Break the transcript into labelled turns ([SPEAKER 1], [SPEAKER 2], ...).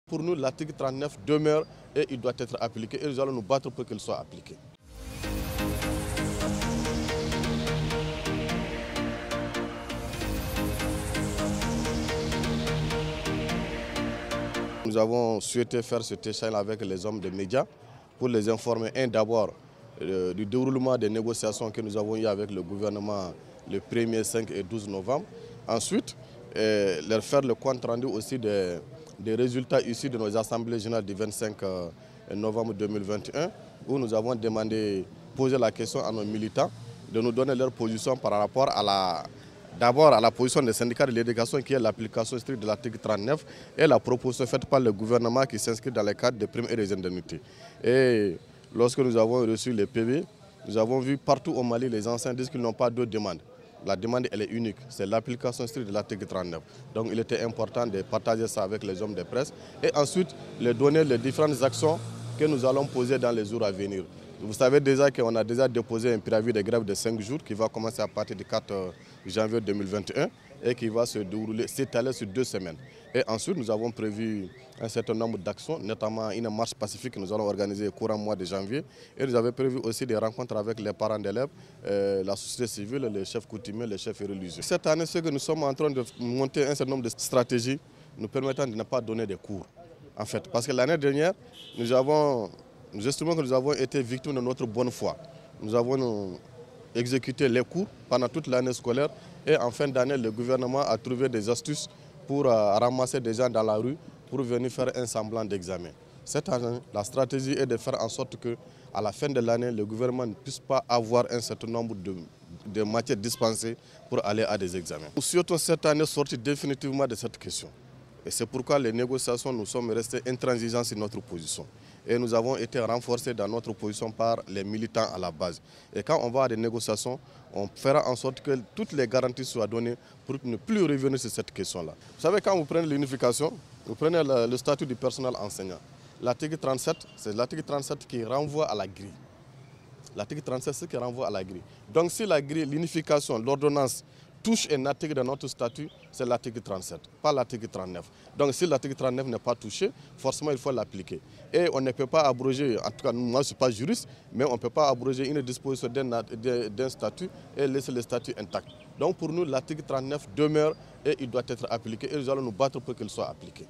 [SPEAKER 1] Pour nous, l'article 39 demeure et il doit être appliqué et nous allons nous battre pour qu'il soit appliqué. Nous avons souhaité faire cet échange avec les hommes des médias pour les informer, d'abord du déroulement des négociations que nous avons eues avec le gouvernement le 1er, 5 et 12 novembre. Ensuite, leur faire le compte rendu aussi des résultats issus de nos assemblées générales du 25 novembre 2021, où nous avons demandé, posé la question à nos militants de nous donner leur position par rapport à d'abord à la position des syndicats de l'éducation qui est l'application stricte de l'article 39 et la proposition faite par le gouvernement qui s'inscrit dans le cadre des primes et des indemnités. Et lorsque nous avons reçu les PV, nous avons vu partout au Mali les anciens disent qu'ils n'ont pas d'autres demandes. La demande elle est unique, c'est l'application stricte de l'article 39. Donc il était important de partager ça avec les hommes de presse et ensuite leur donner les différentes actions que nous allons poser dans les jours à venir. Vous savez déjà qu'on a déjà déposé un préavis de grève de 5 jours qui va commencer à partir du 4 janvier 2021 et qui va se dérouler, s'étaler sur 2 semaines. Et ensuite, nous avons prévu un certain nombre d'actions, notamment une marche pacifique que nous allons organiser au courant mois de janvier. Et nous avons prévu aussi des rencontres avec les parents d'élèves, la société civile, les chefs coutumiers, les chefs religieux. Cette année, ce que nous sommes en train de monter un certain nombre de stratégies nous permettant de ne pas donner des cours. En fait, parce que l'année dernière, nous estimons que nous avons été victimes de notre bonne foi. Nous avons exécuté les cours pendant toute l'année scolaire et en fin d'année, le gouvernement a trouvé des astuces pour ramasser des gens dans la rue pour venir faire un semblant d'examen. Cette année, la stratégie est de faire en sorte qu'à la fin de l'année, le gouvernement ne puisse pas avoir un certain nombre de matières dispensées pour aller à des examens. Nous souhaitons cette année sortir définitivement de cette question. Et c'est pourquoi les négociations, nous sommes restés intransigeants sur notre position. Et nous avons été renforcés dans notre position par les militants à la base. Et quand on va à des négociations, on fera en sorte que toutes les garanties soient données pour ne plus revenir sur cette question-là. Vous savez, quand vous prenez l'unification, vous prenez le statut du personnel enseignant. L'article 37, c'est l'article 37 qui renvoie à la grille. L'article 37, c'est ce qui renvoie à la grille. Donc si la grille, l'unification, l'ordonnance touche un article de notre statut, c'est l'article 37, pas l'article 39. Donc si l'article 39 n'est pas touché, forcément il faut l'appliquer. Et on ne peut pas abroger, en tout cas moi je ne suis pas juriste, mais on ne peut pas abroger une disposition d'un statut et laisser le statut intact. Donc pour nous, l'article 39 demeure et il doit être appliqué et nous allons nous battre pour qu'il soit appliqué.